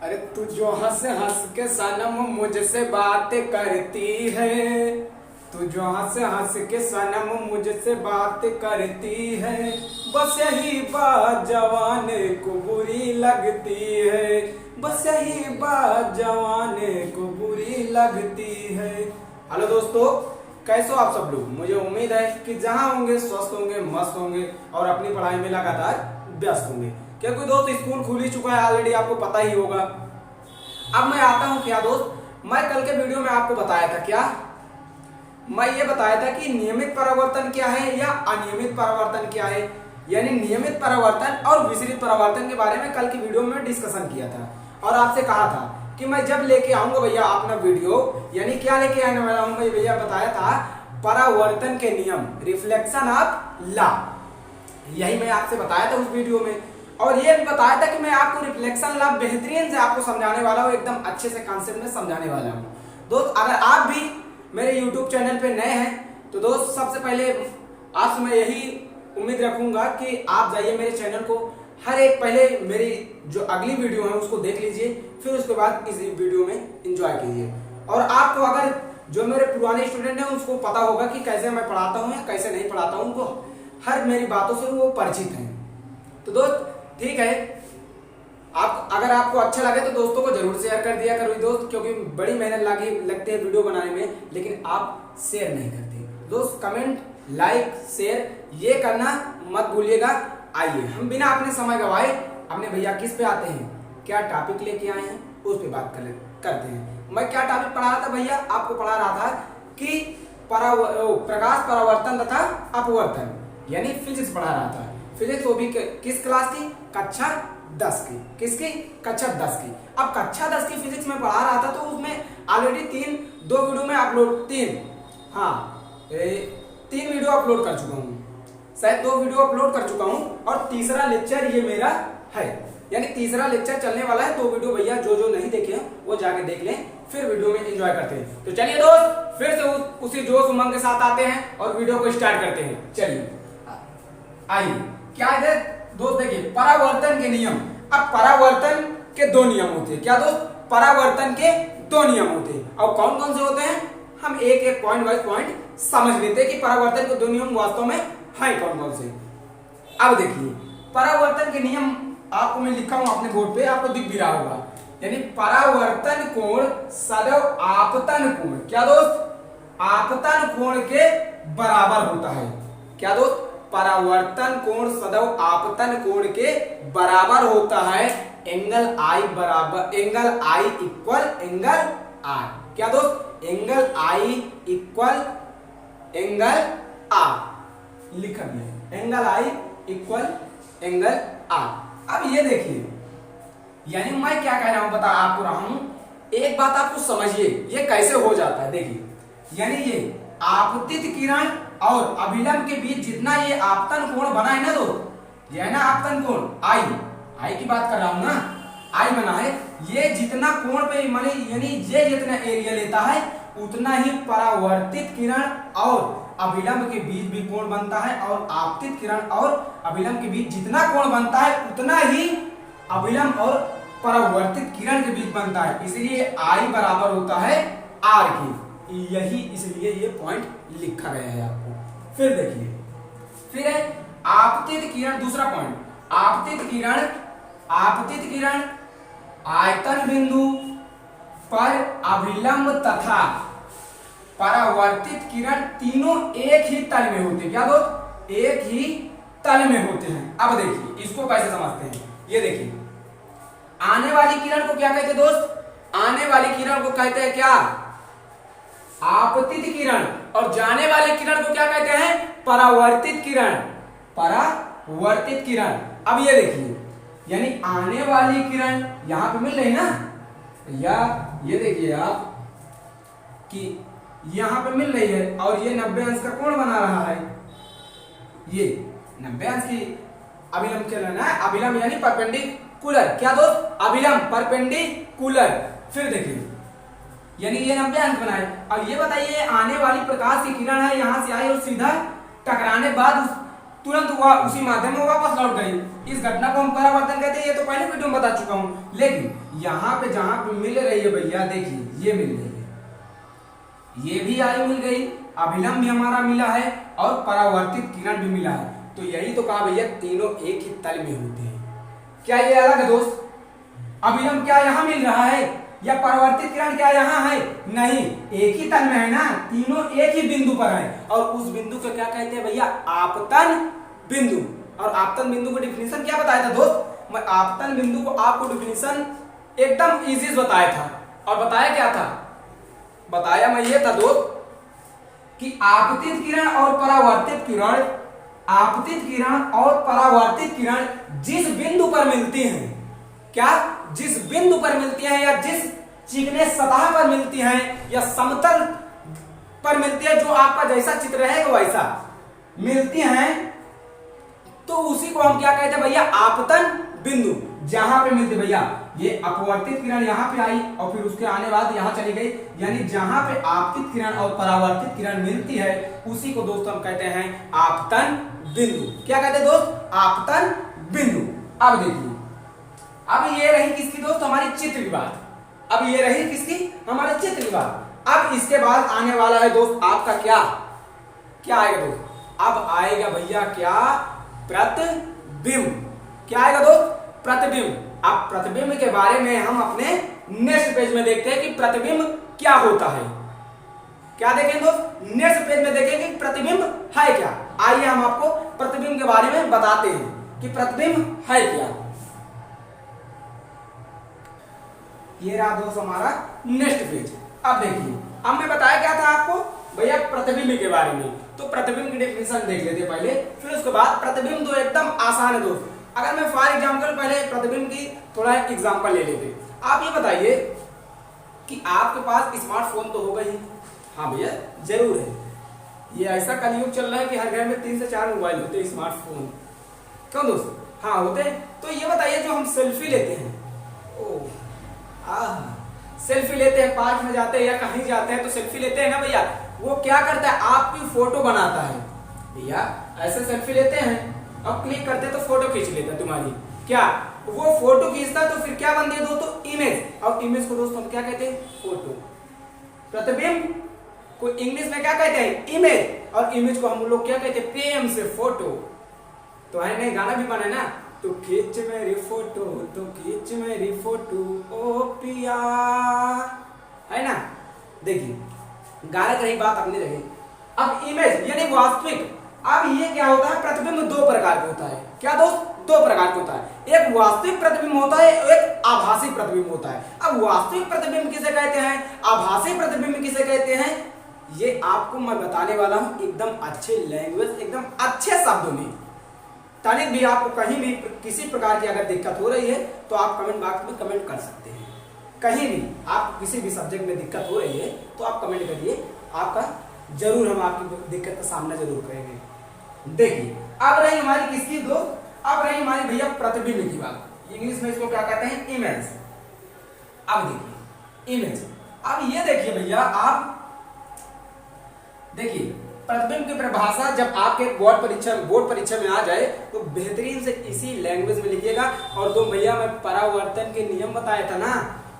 अरे तू जो हंस हंस के सनम मुझसे बात करती है, तू जो हंस के सनम मुझसे बात करती है, बस यही बात जवाने को बुरी लगती है, बस यही बात जवाने को बुरी लगती है। हेलो दोस्तों, कैसे हो आप सब लोग। मुझे उम्मीद है कि जहां होंगे स्वस्थ होंगे, मस्त होंगे और अपनी पढ़ाई में लगातार व्यस्त होंगे, क्योंकि दोस्त स्कूल खुल ही चुका है ऑलरेडी, आपको पता ही होगा। अब मैं आता हूं क्या दोस्त, मैं कल के वीडियो में आपको बताया था क्या, मैं ये बताया था कि नियमित परावर्तन क्या है या अनियमित परावर्तन क्या है, यानी नियमित परावर्तन और विचलित परावर्तन के बारे में कल की वीडियो में डिस्कशन किया था। और आपसे कहा था कि मैं जब लेके आऊंगा भैया अपना वीडियो, यानी क्या लेके आने वाला हूं भैया, बताया था परावर्तन के नियम, रिफ्लेक्शन ऑफ लॉ, यही मैं आपसे बताया था उस वीडियो में। और ये भी बताया था कि मैं आपको रिफ्लेक्शन लॉ बेहतरीन से आपको समझाने वाला हूँ, एकदम अच्छे से कॉन्सेप्ट में समझाने वाला हूँ। दोस्त अगर आप भी मेरे YouTube चैनल पे नए हैं तो दोस्त सबसे पहले आपसे मैं यही उम्मीद रखूंगा कि आप जाइए मेरे चैनल को, हर एक पहले मेरी जो अगली वीडियो है उसको देख लीजिए, फिर उसके बाद इस वीडियो में एंजॉय कीजिए। और आपको अगर जो मेरे पुराने स्टूडेंट हैं उसको पता होगा कि कैसे मैं पढ़ाता हूँ या कैसे नहीं पढ़ाता हूँ, उनको हर मेरी बातों से वो परिचित हैं। तो दोस्त ठीक है, आप अगर आपको अच्छा लगे तो दोस्तों को जरूर शेयर कर दिया करो दोस्त, क्योंकि बड़ी मेहनत लगती है वीडियो बनाने में, लेकिन आप शेयर नहीं करते दोस्त। कमेंट, लाइक, शेयर ये करना मत भूलिएगा। आइए हम बिना अपने समय गवाए अपने भैया किस पे आते हैं, क्या टॉपिक लेके आए हैं उस पे बात करते हैं। मैं क्या टॉपिक पढ़ा रहा था भैया, आपको पढ़ा रहा था कि प्रकाश परावर्तन तथा अपवर्तन, यानी फिजिक्स पढ़ा रहा था। फिजिक्स वो भी किस क्लास की, कक्षा 10 की। किसकी, कक्षा 10 की। अब कक्षा 10 की फिजिक्स में पढ़ा रहा था तो उसमें ऑलरेडी दो वीडियो में अपलोड तीन वीडियो अपलोड कर चुका हूँ, शायद 2 वीडियो अपलोड कर चुका हूँ और तीसरा लेक्चर ये मेरा है, यानी तीसरा लेक्चर चलने वाला है। 2 वीडियो भैया जो नहीं देखे हैं वो जाके देख लें, फिर वीडियो में एंजॉय करते हैं। तो चलिए दोस्त फिर से उसी जोश उमंग के साथ आते हैं और वीडियो को स्टार्ट करते हैं। चलिए आइए, क्या है दोस्त, देखिए परावर्तन के नियम। अब परावर्तन के 2 नियम होते हैं, क्या दोस्त, परावर्तन के 2 नियम होते हैं। और कौन कौन से होते हैं, हम एक एक पॉइंट वाइज पॉइंट समझ लेते हैं कि परावर्तन के 2 नियम वास्तव में हैं कौन कौन से। अब देखिए परावर्तन के नियम आपको मैं लिखा हूं अपने बोर्ड पे, आपको दिख भी रहा होगा, यानी परावर्तन कोण सदैव आपतन कोण, क्या दोस्त, आपतन कोण के बराबर होता है। क्या दोस्त, परावर्तन कोण सदैव आपतन कोण के बराबर होता है। एंगल आई बराबर, angle I equal angle R. क्या दोस्त, angle I equal angle R लिखा गया है, angle I equal angle R. अब ये देखिए, यानी मैं क्या कह रहा हूं, बता आपको रहा हूं, एक बात आपको समझिए ये कैसे हो जाता है। देखिए, यानी ये आपतित किरण और अभिलंब के बीच जितना ये आपतन कोण बना है ना दोस्त, ये है ना आपतन कोण, आई की बात कर रहा हूं ना, आई बना है, ये जितना कोण पे माने यानी ये जितना एरिया लेता है उतना ही परावर्तित किरण और अभिलंब के बीच भी कोण बनता है, और आपतित किरण और अभिलंब के बीच जितना कोण बनता है उतना ही अभिलंब और परावर्तित किरण के बीच बनता है। इसलिए आई बराबर होता है आर की, यही इसलिए ये पॉइंट लिखा गया है आपको। फिर देखिए, फिर है आपतित किरण, दूसरा पॉइंट, आपतित किरण आयतन बिंदु पर अभिलंब तथा परावर्तित किरण तीनों एक ही तल में होते हैं। क्या दोस्त, एक ही तल में होते हैं। अब देखिए इसको कैसे समझते हैं, ये देखिए, आने वाली किरण को क्या कहते हैं दोस्त, आने वाली किरण को कहते हैं क्या, आपतित किरण, और जाने वाली किरण को क्या कहते हैं, परावर्तित किरण, परावर्तित किरण। अब ये देखिए, यानी आने वाली किरण यहां पे मिल रही ना, या ये देखिए आप कि यहां पे मिल रही है और ये 90 अंश का कोण बना रहा है, ये 90 अंश की अभिलंब किरण है, अभिलंब यानी परपेंडिकुलर। क्या दोस्त, अभिलंब परपेंडिकुलर। फिर देखिए, यानी ये 90 अंश बना है। अब ये बताइए, आने वाली प्रकाश की किरण है, यहां से आई और सीधा टकराने बाद तुरंत वह उसी माध्यम में वापस लौट गई। इस घटना को हम परावर्तन कहते हैं। ये तो पहले वीडियो में बता चुका हूँ। लेकिन यहाँ पे जहां पे मिल रही है भैया, देखिए ये मिल रही है, ये भी आयु मिल गई, अभिलंब भी हमारा मिला है और परावर्तित किरण भी मिला है। तो यही तो कहा भैया तीनों एक ही तल में होते हैं। क्या ये अलग है दोस्त? अभिलंब क्या यहाँ मिल रहा है या परावर्तित किरण क्या यहाँ है? नहीं, एक ही तल में है ना, तीनों एक ही बिंदु पर है। और उस बिंदु को क्या कहते हैं भैया? आपतन बिंदु। और आपतन बिंदु को डिफिनेशन क्या बताया था दोस्त? मैं आपतन बिंदु को आपको डिफिनेशन एकदम इजी बताया था। और बताया क्या था? बताया मैं ये था दोस्त कि आपतित किरण और परावर्तित किरण, आपतित किरण और परावर्तित किरण जिस बिंदु पर मिलती हैं, क्या जिस बिंदु पर मिलती हैं या जिस चिकने सतह पर मिलती हैं या समतल पर मिलती है, जो आपका जैसा चित्र रहेगा वैसा मिलती हैं, तो उसी को हम क्या कहते हैं भैया? आपतन बिंदु। जहां पे मिलती भैया, ये अपवर्तित किरण यहाँ पे आई और फिर उसके आने बाद यहाँ चली गई, यानी जहां पे आपतित किरण और परावर्तित किरण मिलती है उसी को दोस्त हम कहते हैं आपतन बिंदु। क्या कहते हैं दोस्त? आपतन बिंदु। अब देखिए, अब ये रही किसकी दोस्त? हमारी चित्र विभाग। अब ये रही किसकी? हमारे चित्र विभाग। अब इसके बाद आने वाला है दोस्त आपका क्या क्या आएगा दोस्त? अब आएगा भैया क्या? प्रतिबिंब। क्या आएगा दोस्त? प्रतिबिंब। अब प्रतिबिंब के बारे में हम अपने नेक्स्ट पेज में देखते हैं कि प्रतिबिंब क्या होता है। क्या देखें दोस्त? नेक्स्ट पेज में देखेंगे कि प्रतिबिंब है क्या। आइए हम आपको प्रतिबिंब के बारे में बताते हैं कि प्रतिबिंब है क्या। ये रहा दोस्त हमारा नेक्स्ट पेज। अब देखिए, अब मैं बताया क्या था आपको भैया प्रतिबिंब के बारे में। तो प्रतिबिंब की डेफिनेशन देख लेते पहले, फिर उसके बाद प्रतिबिंब तो एकदम आसान है दोस्त। अगर मैं फॉर एग्जांपल पहले प्रतिबिंब की थोड़ा एग्जांपल ले लेते। आप ये बताइए कि आपके पास स्मार्टफोन तो होगा ही। हाँ भैया जरूर है। ये ऐसा कलयुग चल रहा है कि हर घर में 3 से 4 मोबाइल होते हैं, स्मार्टफोन। क्यों दोस्त? हाँ होते हैं। तो ये बताइए, जो हम सेल्फी लेते हैं, सेल्फी लेते हैं, पार्क में जाते हैं या कहीं जाते हैं तो सेल्फी लेते हैं ना भैया, वो क्या करता है? आपकी फोटो बनाता है भैया। ऐसे सेल्फी लेते हैं और क्लिक करते हैं तो फोटो खींच लेता है तुम्हारी। क्या वो फोटो खींचता है तो फिर क्या बनती है दोस्तों? इमेज। और इमेज को दोस्तों हम क्या कहते हैं? फोटो। प्रतिबिंब को इंग्लिश में क्या कहते हैं? इमेज। और इमेज को हम लोग क्या कहते हैं? प्रेम से फोटो। तो है नहीं, गाना भी बना है ना, तो खींच मेरी फोटो, तो खींच मेरी फोटो ओ पिया, है ना। देखिए, गाने की रही बात अपनी रही। अब इमेज यानी वास्तविक। अब ये क्या होता है? प्रतिबिंब 2 प्रकार का होता है। क्या दोस्त? 2 प्रकार का होता है। एक वास्तविक प्रतिबिंब होता है, एक आभासी प्रतिबिंब होता है। अब वास्तविक प्रतिबिंब किसे कहते हैं? आभासी प्रतिबिंब किसे कहते हैं? ये आपको मैं बताने वाला हूं एकदम अच्छे लैंग्वेज, एकदम अच्छे शब्दों में। ताकि भी आपको कहीं भी किसी प्रकार की अगर दिक्कत हो रही है तो आप कमेंट बॉक्स में कमेंट कर सकते हैं। कहीं भी आप किसी भी सब्जेक्ट में दिक्कत हो रही है तो आप कमेंट करिए, आपका जरूर हम आपकी दिक्कत का सामना जरूर करेंगे। देखिए, अब रही हमारी किसकी दोस्त? अब रही हमारी भैया प्रतिबिंब की बात। इंग्लिश में इसको क्या कहते हैं? इमेज। अब देखिए इमेज। अब ये देखिए भैया, आप देखिए प्रतिबिंब की परिभाषा जब आपके बोर्ड परीक्षा में आ जाए तो बेहतरीन से इसी लैंग्वेज में लिखिएगा। और तो भैया मैं परावर्तन के नियम बताया था ना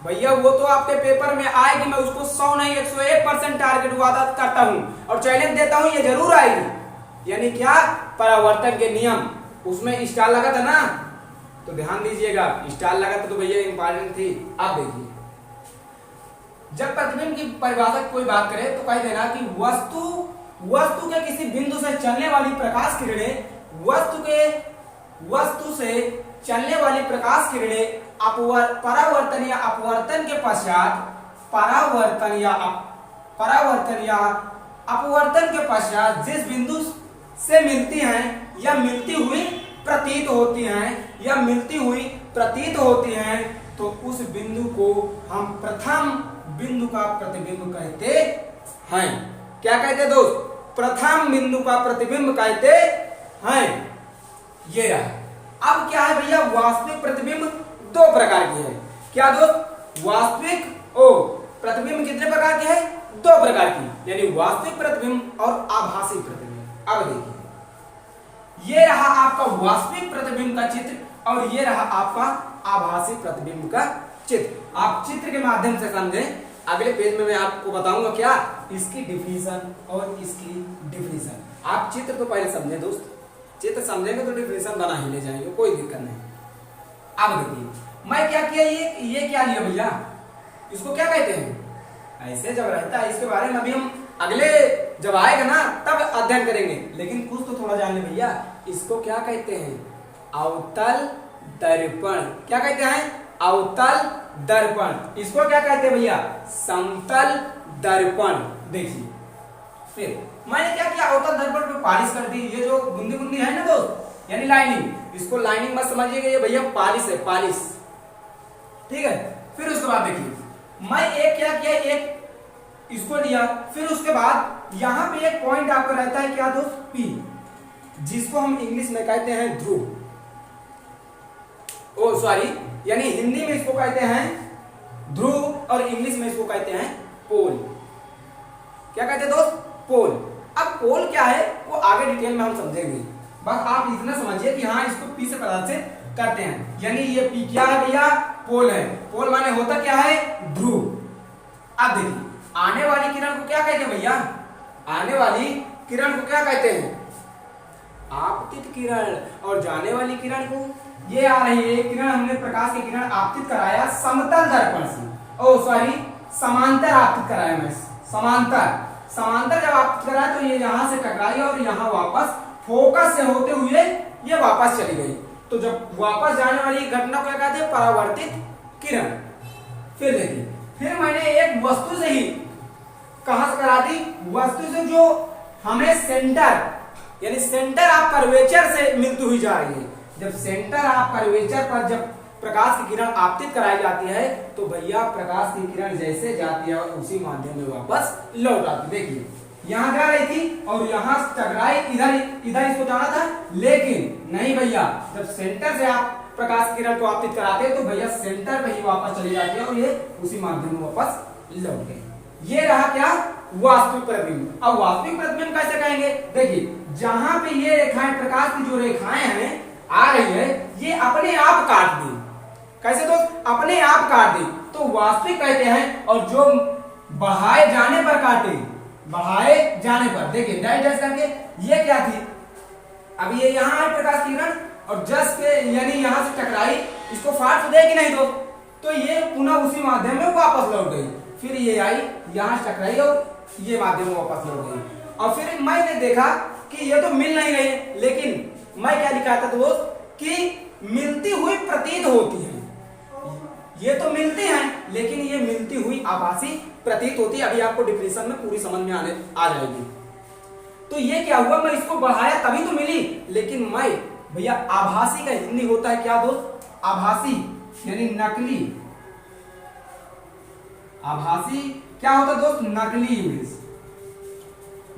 भैया, वो तो आपके पेपर में आएगी। मैं उसको 100 नहीं 101% टारगेट वादा करता हूँ और चैलेंज देता हूँ, ये जरूर आएगी। यानी क्या? परावर्तन के नियम। उसमें स्टार लगा था ना, तो ध्यान दीजिएगा, स्टार लगा था तो भैया इंपॉर्टेंट थी। अब देखिए, जब प्रतिबिंब की परिभाषा कोई बात करे तो कह देना कि वस्तु के किसी बिंदु से चलने वाली प्रकाश किरणें, वस्तु से चलने वाली प्रकाश किरणें परावर्तन या अपवर्तन के पश्चात, परावर्तन या अपवर्तन के पश्चात जिस बिंदु से मिलती हैं या मिलती हुई प्रतीत होती हैं तो उस बिंदु को हम प्रथम बिंदु का प्रतिबिंब कहते हैं। क्या कहते दोस्त? प्रथम बिंदु का प्रतिबिंब कहते हैं। ये रहा। अब क्या है भैया? वास्तविक प्रतिबिंब 2 प्रकार की है। क्या दोस्त? वास्तविक प्रतिबिंब कितने प्रकार की है? 2 प्रकार की, यानी वास्तविक प्रतिबिंब और आभासी प्रतिबिंब। अब देखिए, ये रहा आपका वास्तविक प्रतिबिंब का चित्र और ये रहा आपका आभासी प्रतिबिंब का चित्र। आप चित्र के माध्यम से समझें। अगले पेज में मैं आपको बताऊंगा क्या, इसकी डिफिनीशन और इसकी डिफिनीशन। आप चित्र तो पहले समझे दोस्त, चित्र समझेंगे तो डिफिनीशन बना ही ले जाएंगे, कोई दिक्कत नहीं। अब देखिए मैं क्या किया, ये क्या लिया भैया, इसको क्या कहते हैं, ऐसे जब रहता है इसके बारे में अभी हम अगले जब आएगा ना तब अध्ययन करेंगे, लेकिन कुछ तो थोड़ा जान ले भैया। इसको क्या कहते हैं, अवतल दर्पण। क्या कहते हैं, अवतल दर्पण। इसको क्या कहते हैं भैया, समतल दर्पण। देखिए फिर मैंने क्या किया, अवतल दर्पण पे पॉलिश कर दी। ये जो बुंदी बुंदी है ना दोस्त, यानी लाइनिंग, इसको लाइनिंग मत समझिएगा, ये भैया पॉलिश है, पॉलिश। ठीक है। फिर उसके बाद देखिए मैं एक क्या किया, एक इसको लिया, फिर उसके बाद यहां पे एक पॉइंट आपका रहता है क्या दोस्त, पी, जिसको हम इंग्लिश में कहते हैं ध्रुव। ओ सॉरी, यानी हिंदी में इसको कहते हैं ध्रुव और इंग्लिश में इसको कहते हैं पोल। क्या कहते हैं दोस्त, पोल। अब पोल क्या है वो आगे डिटेल में हम समझेंगे, बस आप इतना समझिए कि हाँ इसको पी से प्रदर्शित करते हैं, यानी ये पी क्या है भैया, पोल है। पोल माने होता क्या है, ध्रुव। अब देखिए आने वाली किरण को क्या कहते हैं भैया, आने वाली किरण को क्या कहते हैं, आपतित किरण। और जाने वाली किरण को, ये आ रही है किरण, हमने प्रकाश की किरण आपतित कराया समतल दर्पण से, ओ सॉरी समांतर आपतित कराया, मैं समांतर जब आपतित कराया तो ये यहां से टकराई और यहां वापस फोकस से होते हुए ये वापस चली गई। तो जब वापस जाने वाली घटना को क्या कहते हैं, परावर्तित किरण। फिर देखिए, फिर मैंने एक वस्तु से ही, कहां से करा दी, वस्तु से जो हमें सेंटर, यानी सेंटर ऑफ कर्वेचर से मिलती हुई जा रही है। जब सेंटर ऑफ कर्वेचर पर जब प्रकाश की किरण आपतित कराई जाती है तो भैया प्रकाश की किरण जैसे जाती है उसी माध्यम में वापस लौट आती। देखिए यहां जा रही थी और यहां टकराई, इधर इसको जाना था, लेकिन नहीं भैया, जब सेंटर से आप प्रकाश की किरण को आपतित कराते हैं तो भैया सेंटर पे ही वापस चली जाती है और ये उसी माध्यम में वापस लौट गई। ये रहा क्या, वास्तविक प्रतिबिंब। अब वास्तविक प्रतिबिंब कैसे कहेंगे, देखिए जहां पे ये रेखाएं, प्रकाश की जो रेखाएं हैं आ रही है, ये अपने आप काट दी। कैसे दोस्त, अपने आप काट दी तो वास्तविक कहते हैं। और जो बढ़ाए जाने पर काटे, बढ़ाए जाने पर, देखिए डैश डैश करके, ये क्या थी, अब ये यहाँ है प्रकाश की किरण और जस्ट पे यानी यहां से टकराई, इसको फाड़ तो देगी नहीं तो ये पुनः उसी माध्यम में वापस लौट गई। फिर ये आई, यहां से टकराई और ये माध्यम में वापस लौट गई। और फिर मैंने देखा कि ये तो मिल नहीं रही, लेकिन मैं क्या लिखा था दोस्त, कि मिलती हुई प्रतीत होती है। ये तो मिलती हैं लेकिन ये मिलती हुई आभासी प्रतीत होती है। अभी आपको डिफिनेशन में पूरी समझ में आ जाएगी। तो ये क्या हुआ, मैं इसको बढ़ाया तभी तो मिली, लेकिन मैं भैया आभासी का हिंदी होता है क्या दोस्त, आभासी यानी नकली। आभासी क्या होता है दोस्त, नकली इमेज,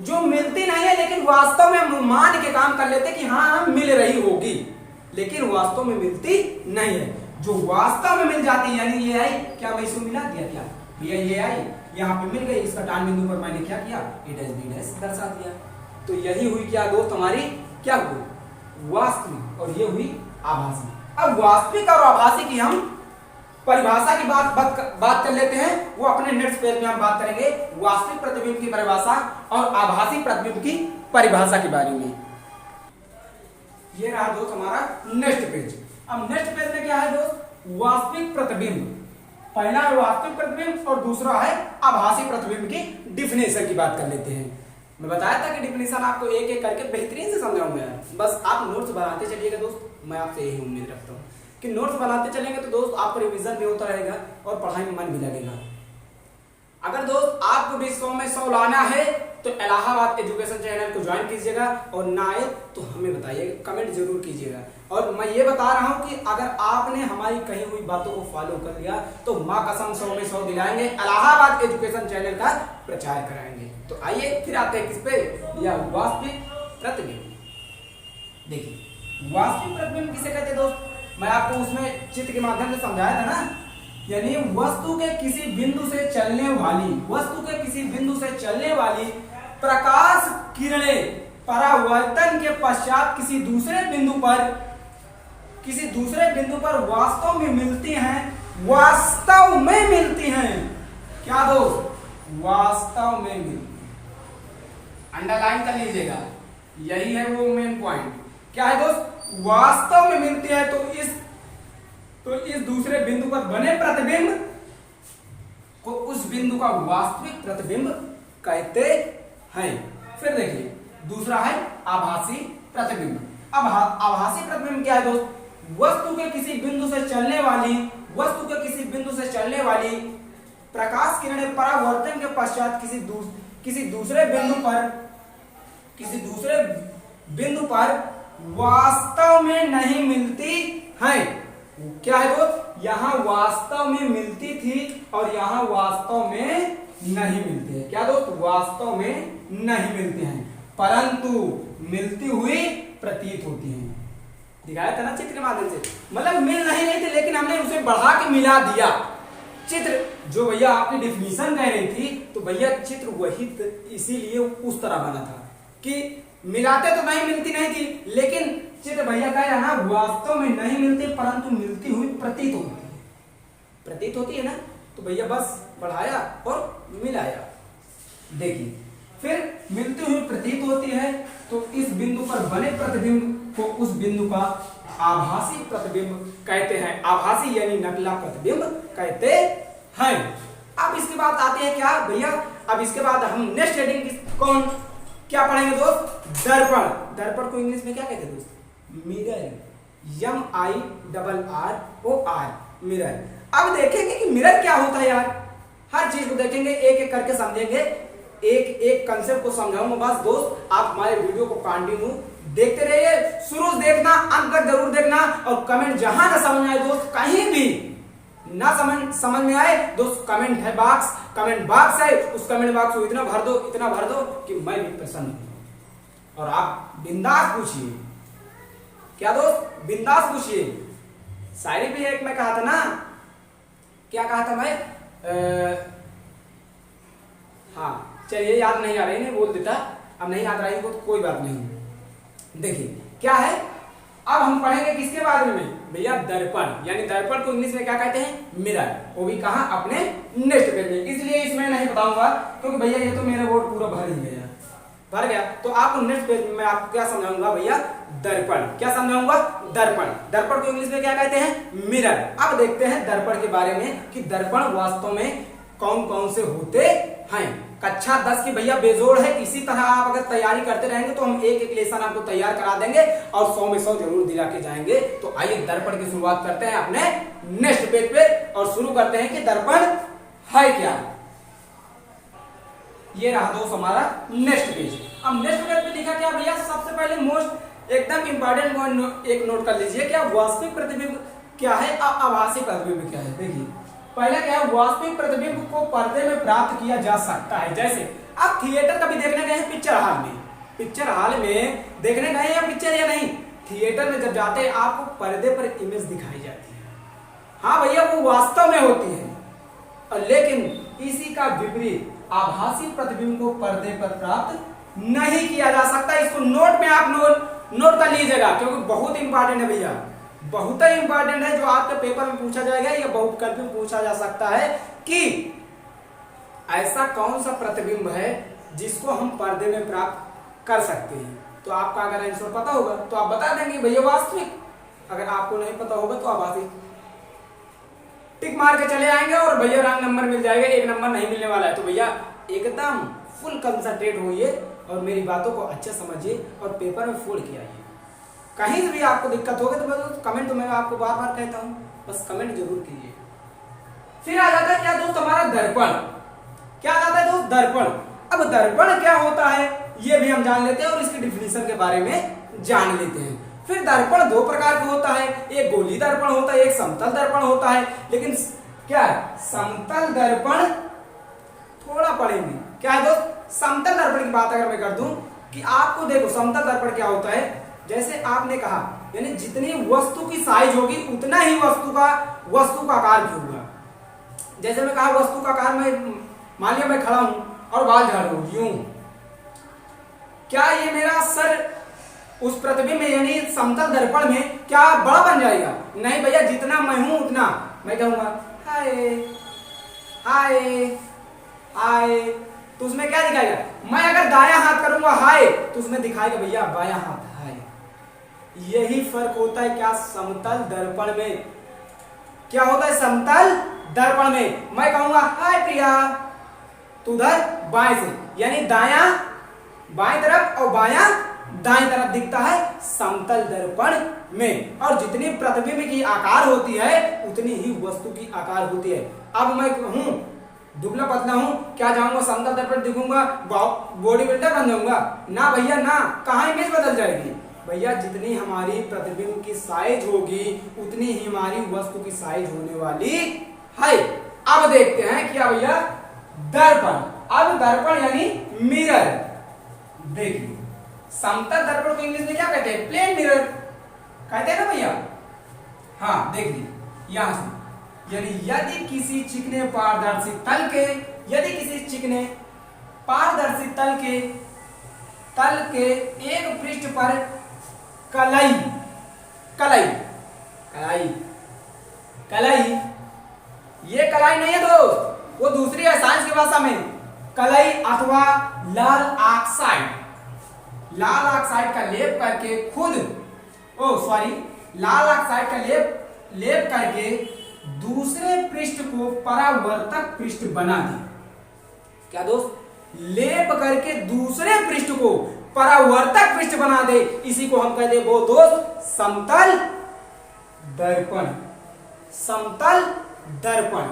जो मिलती नहीं है लेकिन वास्तव में हम मान के काम कर लेते कि हाँ मिल रही होगी, लेकिन वास्तव में मिलती नहीं है। जो वास्तव में मिल जाती है, यानी ये आई, क्या मैं इसको मिला दिया क्या भैया, ये आई यहाँ पे मिल गई, इसका डान बिंदु पर मैंने क्या किया, ए डैश बी डैश दर्शा दिया। तो यही हुई क्या दोस्त हमारी, क्या हुई, वास्तविक, और ये हुई आभासी। अब वास्तविक और आभासी की हम परिभाषा की बात कर लेते हैं, वो अपने नेक्स्ट पेज में हम बात करेंगे वास्तविक प्रतिबिंब की परिभाषा और आभासी प्रतिबिंब की परिभाषा के बारे में। ये रहा दोस्त हमारा नेक्स्ट पेज। अब नेक्स्ट पेज में क्या है दोस्त, वास्तविक प्रतिबिंब। पहला है वास्तविक प्रतिबिंब और दूसरा है आभासी प्रतिबिंब की डिफिनेशन की बात कर लेते हैं। मैं बताया था कि डिफिनेशन आपको एक एक करके बेहतरीन से समझाऊंगा यार, बस आप नोट्स बनाते चलिएगा दोस्त। मैं आपसे यही उम्मीद रखता हूँ कि नोट्स बनाते चलेंगे तो दोस्त आपको रिवीजन भी होता रहेगा और पढ़ाई में मन भी लगेगा। अगर दोस्त आपको भी 100 में 100 लाना है तो इलाहाबाद एजुकेशन चैनल को ज्वाइन कीजिएगा, और ना आए तो हमें बताइएगा, कमेंट जरूर कीजिएगा। और मैं ये बता रहा हूं कि अगर आपने हमारी कही हुई बातों को फॉलो कर लिया तो मां कसम 100 में 100 दिलाएंगे, इलाहाबाद एजुकेशन चैनल का प्रचार कराएंगे। तो आइए फिर आते हैं किस पे, या वास्तविक प्रतिबिंब। देखिए वास्तविक प्रतिबिंब किसे कहते हैं दोस्त, मैं आपको उसमें चित्र के माध्यम से समझाया था ना, यानी वस्तु के किसी बिंदु से चलने वाली, वस्तु के किसी बिंदु से चलने वाली प्रकाश किरणें परावर्तन के पश्चात किसी दूसरे बिंदु पर वास्तव में मिलती हैं, वास्तव में मिलती हैं। क्या दोस्त? वास्तव में मिलती हैं। अंडरलाइन कर लीजिएगा, यही है वो मेन पॉइंट। क्या है दोस्त? वास्तव में मिलती है तो इस दूसरे बिंदु पर बने प्रतिबिंब को उस बिंदु का वास्तविक प्रतिबिंब कहते हैं। फिर देखिए दूसरा है आभासी प्रतिबिंब। अब आभासी प्रतिबिंब क्या है दोस्त? वस्तु के किसी बिंदु से चलने वाली प्रकाश किरणें परावर्तन के पश्चात किसी दूसरे बिंदु पर वास्तव में नहीं मिलती हैं। क्या है दोस्त? यहां वास्तव में मिलती थी और यहां वास्तव में नहीं मिलती है। क्या दोस्त? वास्तव में नहीं मिलती हैं, परंतु मिलती हुई प्रतीत होती हैं। दिखाया था ना चित्र के माध्यम से, मतलब मिल नहीं रही थी लेकिन हमने उसे बढ़ा के मिला दिया। चित्र जो भैया आपकी डिफिनीशन कह रही थी, तो भैया चित्र वही इसीलिए उस तरह बना था कि मिलाते तो नहीं मिलती नहीं थी, लेकिन चित्र भैया कह रहा ना वास्तव में नहीं मिलती परंतु मिलती हुई प्रतीत होती है। प्रतीत होती है ना, तो भैया बस बढ़ाया और मिलाया। देखिए फिर मिलती हुई प्रतीत होती है तो इस बिंदु पर बने प्रतिबिंब को उस बिंदु का आभासी प्रतिबिंब कहते हैं। आभासी यानी नकला प्रतिबिंब कहते हैं। अब इसके बाद आते हैं क्या भैया? अब इसके बाद हम नेक्स्ट हेडिंग क्या पढ़ेंगे दोस्त? दर्पण। दर्पण को इंग्लिश में क्या कहते हैं दोस्त? मिरर। MIRROR, mirror. अब देखेंगे कि मिरर क्या होता है यार। हर चीज को देखेंगे, एक एक करके समझेंगे, एक एक कंसेप्ट को समझाऊंगा। बस दोस्त आप हमारे वीडियो को कंटिन्यू देखते रहिए, शुरू से देखना, अंत तक जरूर देखना। और कमेंट जहां ना समझ आए दोस्त, कहीं भी ना समझ में आए दोस्त, कमेंट बॉक्स है, उस कमेंट बॉक्स को इतना भर दो कि मैं भी प्रसन्न हूं। और आप बिंदास पूछिए। क्या दोस्त? बिंदास पूछिए। शायरी भी एक मैं कहा था ना, क्या कहा था मैं? हाँ चलिए, याद नहीं आ रही, नहीं बोल देता। अब नहीं याद रही तो कोई बात नहीं। देखिए क्या है, अब हम पढ़ेंगे किसके बारे में भैया? दर्पण। यानी दर्पण को इंग्लिश में क्या कहते हैं? मिरर। वो भी कहां? अपने नेक्स्ट पेज में। इसलिए इसमें नहीं बताऊंगा क्योंकि भैया ये तो मेरा बोर्ड पूरा भर गया। तो आपको नेक्स्ट पेज में आपको क्या समझाऊंगा भैया? दर्पण। क्या समझाऊंगा? दर्पण। दर्पण को इंग्लिश में क्या कहते हैं? मिरर। अब देखते हैं दर्पण के बारे में कि दर्पण वास्तव में कौन कौन से होते हैं। कक्षा 10 की भैया बेजोड़ है। इसी तरह आप अगर तैयारी करते रहेंगे तो हम एक लेसन आपको तैयार करा देंगे और 100 में 100 जरूर दिला के जाएंगे। तो आइए दर्पण की शुरुआत करते हैं अपने नेक्स्ट पेज पे और शुरू करते हैं कि दर्पण है क्या। ये रहा दोस्त हमारा नेक्स्ट पेज। अब नेक्स्ट पेज पे लिखा क्या भैया? सबसे पहले मोस्ट एकदम इंपॉर्टेंट एक नोट कर लीजिए, क्या वास्तविक प्रतिबिंब क्या है, आभासी प्रतिबिंब क्या है। देखिए पहला क्या है? वास्तविक प्रतिबिंब को पर्दे में प्राप्त किया जा सकता है। जैसे आप थिएटर कभी देखने गए हैं? पिक्चर हॉल में देखने गए या पिक्चर या नहीं? थिएटर में जब जाते हैं आपको पर्दे पर इमेज दिखाई जाती है। हाँ भैया वो वास्तव में होती है। और लेकिन इसी का विपरीत आभासी प्रतिबिंब को पर्दे पर प्राप्त नहीं किया जा सकता। इसको नोट में आप नोट कर लीजिएगा क्योंकि बहुत इंपॉर्टेंट है भैया, बहुत ही इंपॉर्टेंट है, जो आपके पेपर में पूछा जाएगा या बहुत कभी पूछा जा सकता है कि ऐसा कौन सा प्रतिबिंब है जिसको हम पर्दे में प्राप्त कर सकते हैं। तो आपका अगर आंसर पता होगा तो आप बता देंगे भैया वास्तविक, अगर आपको नहीं पता होगा तो आभासी टिक मार के चले आएंगे और भैया रंग नंबर मिल जाएगा, एक नंबर नहीं मिलने वाला है। तो भैया एकदम फुल कंसंट्रेट होइए और मेरी बातों को अच्छे समझिए और पेपर में फोड़ के आइए। कहीं से भी आपको दिक्कत होगी तो बस कमेंट, तो मैं आपको बार बार कहता हूं, बस कमेंट जरूर कीजिए। फिर आ जाता है क्या दोस्त हमारा दर्पण। क्या आ जाता है दोस्त? दर्पण। अब दर्पण क्या होता है ये भी हम जान लेते हैं और इसकी डिफिनीशन के बारे में जान लेते हैं। फिर दर्पण दो प्रकार का होता है, एक गोली दर्पण होता है, एक समतल दर्पण होता है। लेकिन क्या है? समतल दर्पण थोड़ा पढ़ेंगे। क्या है दोस्त? समतल दर्पण की बात अगर मैं कर दूं कि आपको देखो समतल दर्पण क्या होता है, जैसे आपने कहा यानी जितनी वस्तु की साइज होगी उतना ही वस्तु का आकार भी होगा। जैसे मैं कहा वस्तु का आकार, मैं मान लिया मैं खड़ा हूं और बाल झाड़ रहा हूं यूं, क्या ये मेरा सर उस प्रतिबिंब में यानी समतल दर्पण में क्या बड़ा बन जाएगा? नहीं भैया, जितना मैं हूं उतना मैं कहूंगा हाय हाय हाय, तो उसमें क्या दिखाएगा? मैं अगर दायां हाथ करूंगा हाय तो उसमें दिखाएगा भैया बायां हाथ हाय। यही फर्क होता है क्या समतल दर्पण में? क्या होता है समतल दर्पण में? मैं कहूंगा हाय प्रिया, तो उधर बाएं से यानी दायां बाएं तरफ और बायां दाएं तरफ दिखता है समतल दर्पण में। और जितनी प्रतिबिंब की आकार होती है उतनी ही वस्तु की आकार होती है। अब मैं हूं दुबला पतला हूं, क्या जाऊंगा समतल दर्पण दिखूंगा बॉडी बिल्डर बन जाऊंगा? ना भैया ना, कहां इमेज बदल जाएगी भैया? जितनी हमारी प्रतिबिंब की साइज होगी उतनी ही हमारी वस्तु की साइज होने वाली है। अब देखते हैं क्या भैया दर्पण। अब दर्पण यानी मिरर। देखिए समतल दर्पण को इंग्लिश में क्या कहते हैं? प्लेन मिरर कहते हैं ना भैया। हाँ देखिए यहां से यानी यदि किसी चिकने पारदर्शी तल के एक पृष्ठ पर कलाई ये कलाई नहीं है दोस्त, वो दूसरी है साइंस की भाषा में। कलाई अथवा लाल ऑक्साइड का लेप करके लाल ऑक्साइड का लेप करके दूसरे पृष्ठ को परावर्तक पृष्ठ बना दे। क्या दोस्त? लेप करके दूसरे पृष्ठ को परावर्तक पृष्ठ बना दे, इसी को हम कहते हैं वो दोस्त समतल दर्पण। समतल दर्पण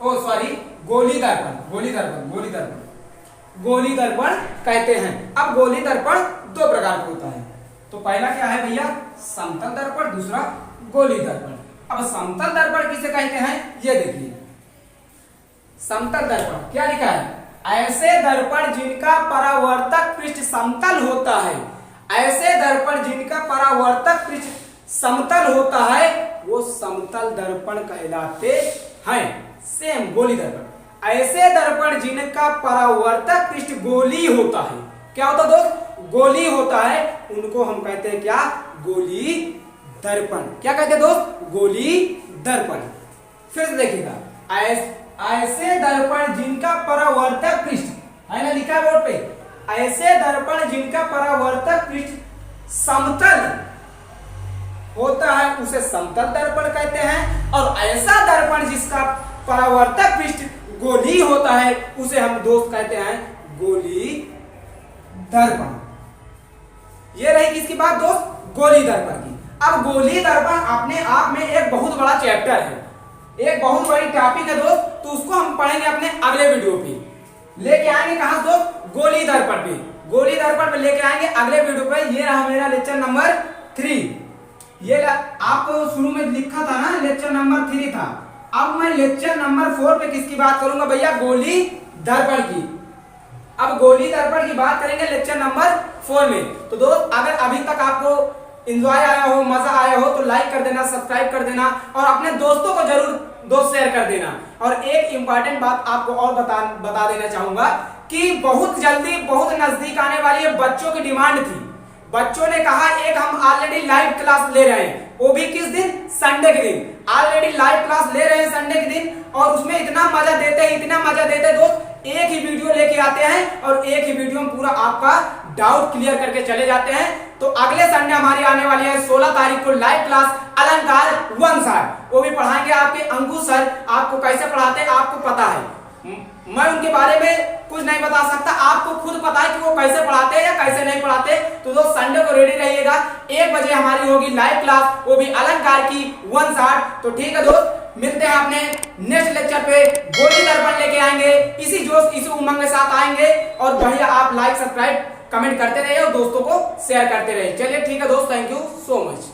गोली दर्पण कहते हैं। अब गोली दर्पण दो प्रकार का होता है। तो पहला क्या है भैया? समतल दर्पण, दूसरा गोली दर्पण। अब समतल दर्पण किसे कहते हैं ये देखिए। समतल दर्पण क्या लिखा है? ऐसे दर्पण जिनका परावर्तक पृष्ठ समतल होता है, ऐसे दर्पण जिनका परावर्तक पृष्ठ समतल होता है वो समतल दर्पण कहलाते हैं। सेम गोली दर्पण। ऐसे दर्पण जिनका परावर्तक पृष्ठ गोली होता है, क्या होता दोस्त? गोली होता है, उनको हम कहते हैं क्या? गोली दर्पण। क्या कहते हैं दोस्त? गोली दर्पण। फिर से देखिएगा, ऐसे दर्पण जिनका परावर्तक पृष्ठ है ना, लिखा है बोर्ड पे, ऐसे दर्पण जिनका परावर्तक पृष्ठ समतल होता है उसे समतल दर्पण कहते हैं। और ऐसा दर्पण जिसका परावर्तक पृष्ठ गोली होता है उसे हम दोस्त कहते हैं गोली दर्पण। ये रही किसकी बात दोस्त? गोली दर्पण की। अब गोली दर्पण अपने आप में एक बहुत बड़ा चैप्टर है, एक बहुत बड़ी टॉपिक है दोस्त, तो उसको हम पढ़ेंगे अपने अगले वीडियो पे। लेके आएंगे कहां दोस्त? गोली दर्पण पे। गोली दर्पण पे लेके आएंगे अगले वीडियो पे। ये रहा मेरा लेक्चर नंबर 3। ये आपको शुरू में लिखा था ना लेक्चर नंबर 3 था। अब मैं लेक्चर नंबर 4 पे किसकी बात करूंगा भैया? गोली दर्पण की। अब गोली दर्पण की बात करेंगे लेक्चर नंबर 4 में। तो दोस्त अगर अभी तक आपको एंजॉय आया हो, मजा आया हो तो लाइक कर देना, सब्सक्राइब कर देना और अपने दोस्तों को जरूर दोस्त शेयर कर देना। और एक इंपॉर्टेंट बात आपको और बता देना चाहूंगा कि बहुत जल्दी बहुत नजदीक आने वाली है, बच्चों की डिमांड थी। बच्चों ने कहा एक हम ऑलरेडी लाइव क्लास ले रहे हैं, वो भी किस दिन? संडे के दिन। ऑलरेडी लाइव क्लास ले रहे हैं संडे के दिन और उसमें इतना मजा देते दोस्त, एक ही वीडियो लेके आते हैं और एक ही वीडियो में पूरा आपका डाउट क्लियर करके चले जाते हैं। तो अगले संडे हमारी आने वाली है 16 तारीख को लाइव क्लास अलंकार 1 सर, वो भी पढ़ाएंगे आपके अंकुश सर। आपको कैसे पढ़ाते हैं आपको पता है, मैं उनके बारे में कुछ नहीं बता सकता, आपको खुद पता है कि वो कैसे पढ़ाते हैं या कैसे नहीं पढ़ाते। तो दोस्त संडे को रेडी रहिएगा, 1 बजे हमारी होगी लाइव क्लास, वो भी अलंकार की 1 शॉट। तो ठीक है दोस्त, मिलते हैं अपने नेक्स्ट लेक्चर पे। गोली दर्पण लेके आएंगे, इसी जोश इसी उमंग के साथ आएंगे। और बढ़िया आप लाइक सब्सक्राइब कमेंट करते रहिए और दोस्तों को शेयर करते रहिए। चलिए ठीक है दोस्त, थैंक यू सो मच।